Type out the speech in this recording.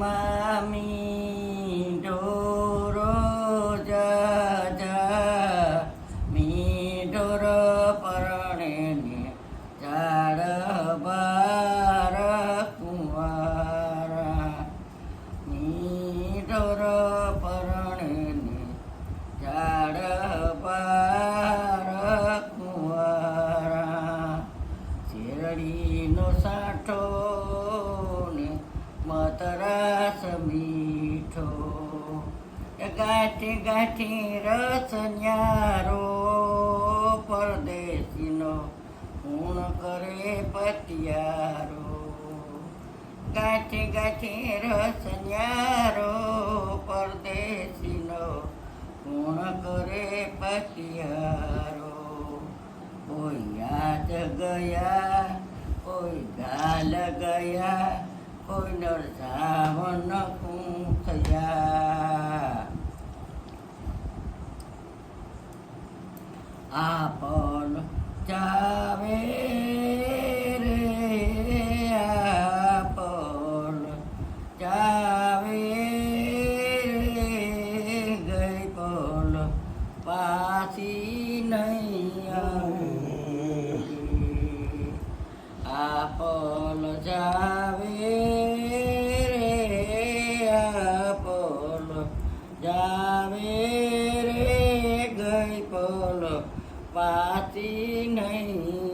Mami doro jaja mi doro parane jada bara kuara mi doro parane jada bara kuara siradi no sato મતરસ મીઠો ગાંઠે ગાંઠે રસ ન્યારો પરદેશીનો પૂર્ણ કરે પતિયારો ગાંઠે ગાંઠે રસ ન્યારો પરદેશીનો પૂર્ણ કરે પતિયારો કોઈ યાદ ગયા કોઈ ગાલ ગયા કોઈ નરસાવન થયા આપણ જાવે રે આપણ જાવે રે ગઈ પલ પાછી નહીં આપલ જાવે જાવે રે ગઈ પલ પાછી નહીં